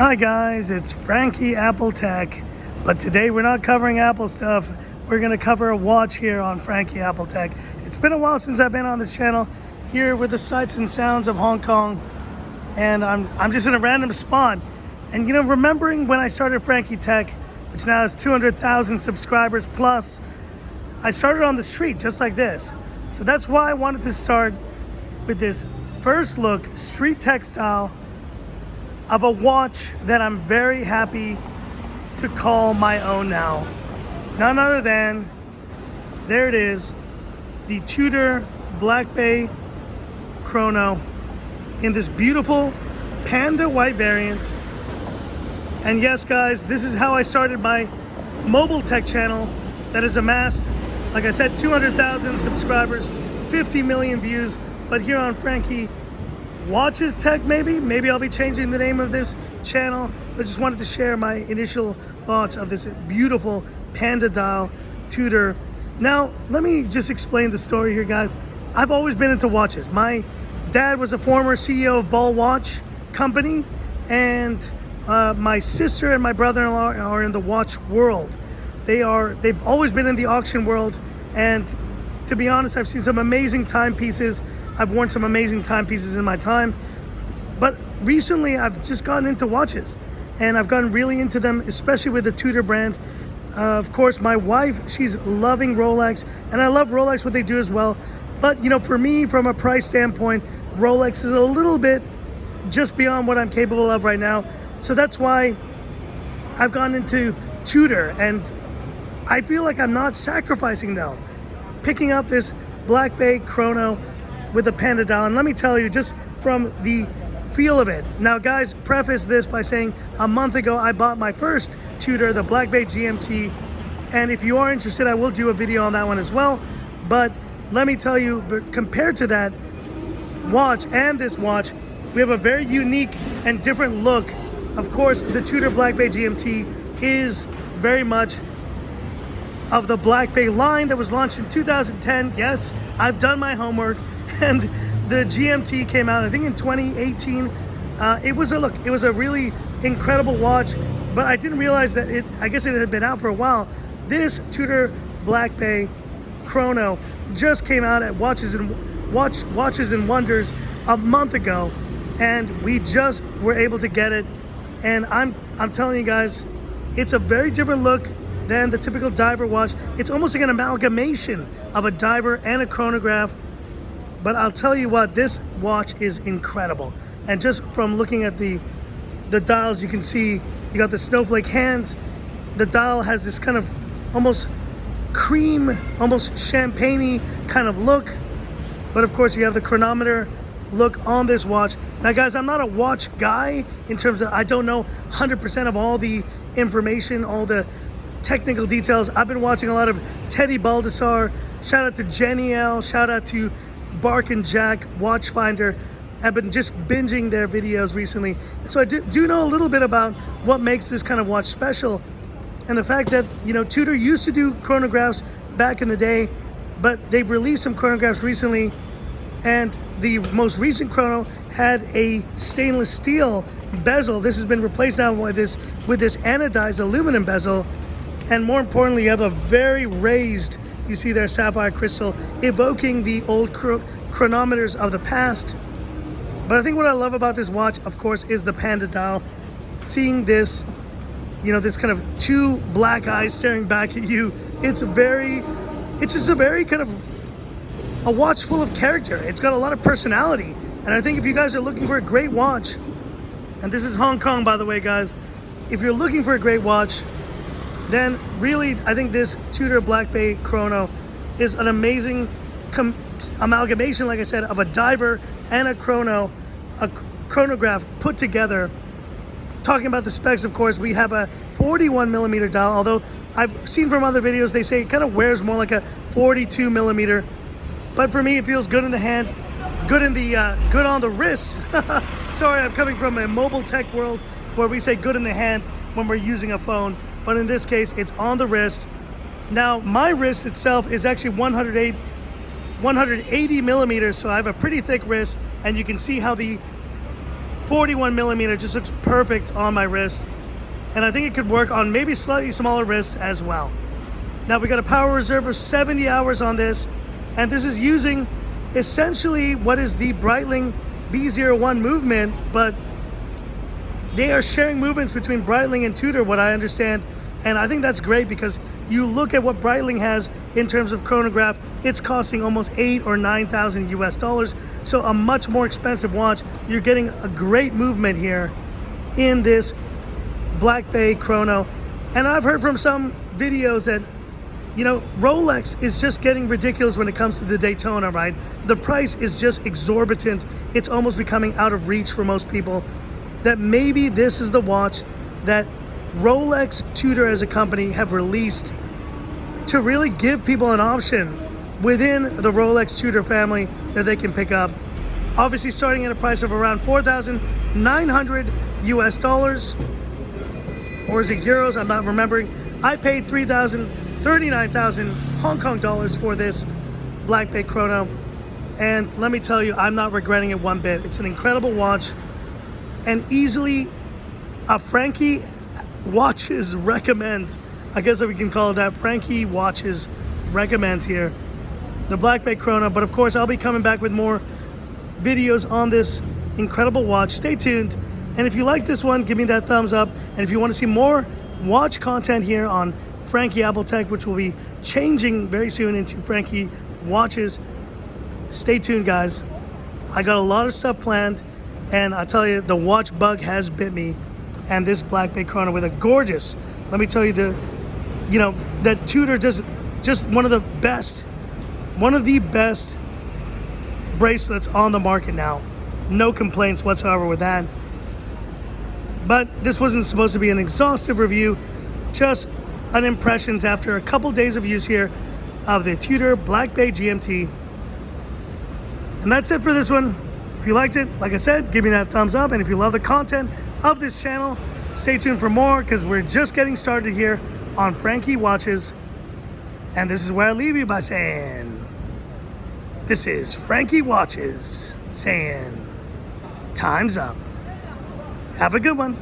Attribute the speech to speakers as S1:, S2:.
S1: Hi guys, it's Frankie Apple Tech, but today we're not covering Apple stuff. We're going to cover a watch here on Frankie Apple Tech. It's been a while since I've been on this channel here with the sights and sounds of Hong Kong, and I'm just in a random spot. And you know, remembering when I started Frankie Tech, which now has 200,000 subscribers plus, I started on the street just like this. So that's why I wanted to start with this first look street tech style of a watch that I'm very happy to call my own now. It's none other than, there it is, the Tudor Black Bay Chrono in this beautiful Panda white variant. And yes guys, this is how I started my mobile tech channel that has amassed, like I said, 200,000 subscribers, 50 million views. But here on Frankie Watches Tech, maybe I'll be changing the name of this channel, but just wanted to share my initial thoughts of this beautiful Panda dial Tudor. Now, let me just explain the story here, guys. I've always been into watches. My dad was a former CEO of Ball Watch Company, and my sister and my brother-in-law are in the watch world. They've always been in the auction world, and to be honest, I've seen some amazing timepieces. I've worn some amazing timepieces in my time, but recently I've just gotten into watches, and I've gotten really into them, especially with the Tudor brand. Of course, my wife, she's loving Rolex, and I love Rolex, what they do as well. But you know, for me, from a price standpoint, Rolex is a little bit just beyond what I'm capable of right now. So that's why I've gone into Tudor, and I feel like I'm not sacrificing though. Picking up this Black Bay Chrono with a Panda dial, and let me tell you, just from the feel of it. Now guys, preface this by saying a month ago I bought my first Tudor, the Black Bay GMT, and if you are interested, I will do a video on that one as well. But let me tell you, compared to that watch and this watch, we have a very unique and different look. Of course, the Tudor Black Bay GMT is very much of the Black Bay line that was launched in 2010. Yes, I've done my homework, and the GMT came out, I think, in 2018. It was a really incredible watch, but I didn't realize that I guess it had been out for a while. This Tudor Black Bay Chrono just came out at Watches and Wonders a month ago, and we just were able to get it. And I'm telling you guys, it's a very different look than the typical diver watch. It's almost like an amalgamation of a diver and a chronograph. But I'll tell you what, this watch is incredible. And just from looking at the dials, you can see you got the snowflake hands. The dial has this kind of almost cream, almost champagne-y kind of look. But of course, you have the chronometer look on this watch. Now guys, I'm not a watch guy in terms of, I don't know 100% of all the information, all the technical details. I've been watching a lot of Teddy Baldessar. Shout out to Jenny L. Shout out to Bark and Jack Watchfinder. I've been just binging their videos recently. So I do know a little bit about what makes this kind of watch special. And the fact that, you know, Tudor used to do chronographs back in the day, but they've released some chronographs recently. And the most recent chrono had a stainless steel bezel. This has been replaced now with this anodized aluminum bezel. And more importantly, you have a very raised, you see there, sapphire crystal, evoking the old chronometers of the past. But I think what I love about this watch, of course, is the Panda dial. Seeing this, you know, this kind of two black eyes staring back at you, it's just a very kind of a watch full of character. It's got a lot of personality. And I think if you guys are looking for a great watch, and this is Hong Kong, by the way, guys, if you're looking for a great watch, then really, I think this Tudor Black Bay Chrono is an amazing amalgamation, like I said, of a diver and a chronograph put together. Talking about the specs, of course, we have a 41 millimeter dial, although I've seen from other videos, they say it kind of wears more like a 42 millimeter. But for me, it feels good in the hand, good on the wrist. Sorry, I'm coming from a mobile tech world where we say good in the hand when we're using a phone. But in this case, it's on the wrist. Now, my wrist itself is actually 180 millimeters, so I have a pretty thick wrist, and you can see how the 41 millimeter, just looks perfect on my wrist. And I think it could work on maybe slightly smaller wrists as well. Now we got a power reserve of 70 hours on this, and this is using essentially what is the Breitling B01 movement, but they are sharing movements between Breitling and Tudor, what I understand. And I think that's great because you look at what Breitling has in terms of chronograph, it's costing almost 8 or 9,000 US dollars. So a much more expensive watch. You're getting a great movement here in this Black Bay Chrono. And I've heard from some videos that, you know, Rolex is just getting ridiculous when it comes to the Daytona, right? The price is just exorbitant. It's almost becoming out of reach for most people. That maybe this is the watch that Rolex, Tudor as a company have released to really give people an option within the Rolex Tudor family that they can pick up. Obviously starting at a price of around 4,900 US dollars, or is it euros? I'm not remembering. I paid 39,000 Hong Kong dollars for this Black Bay Chrono. And let me tell you, I'm not regretting it one bit. It's an incredible watch and easily a Frankie Watches recommends. I guess we can call it that. Frankie Watches recommends here. The Black Bay Chrono. But of course, I'll be coming back with more videos on this incredible watch. Stay tuned. And if you like this one, give me that thumbs up. And if you want to see more watch content here on Frankie Appletech, which will be changing very soon into Frankie Watches, stay tuned, guys. I got a lot of stuff planned, and I tell you, the watch bug has bit me. And this Black Bay Chrono with a gorgeous, let me tell you, that Tudor just one of the best bracelets on the market now. No complaints whatsoever with that. But this wasn't supposed to be an exhaustive review, just an impressions after a couple days of use here of the Tudor Black Bay GMT. And that's it for this one. If you liked it, like I said, give me that thumbs up. And if you love the content of this channel, stay tuned for more, because we're just getting started here on Frankie Watches. And this is where I leave you by saying, this is Frankie Watches saying, time's up. Have a good one.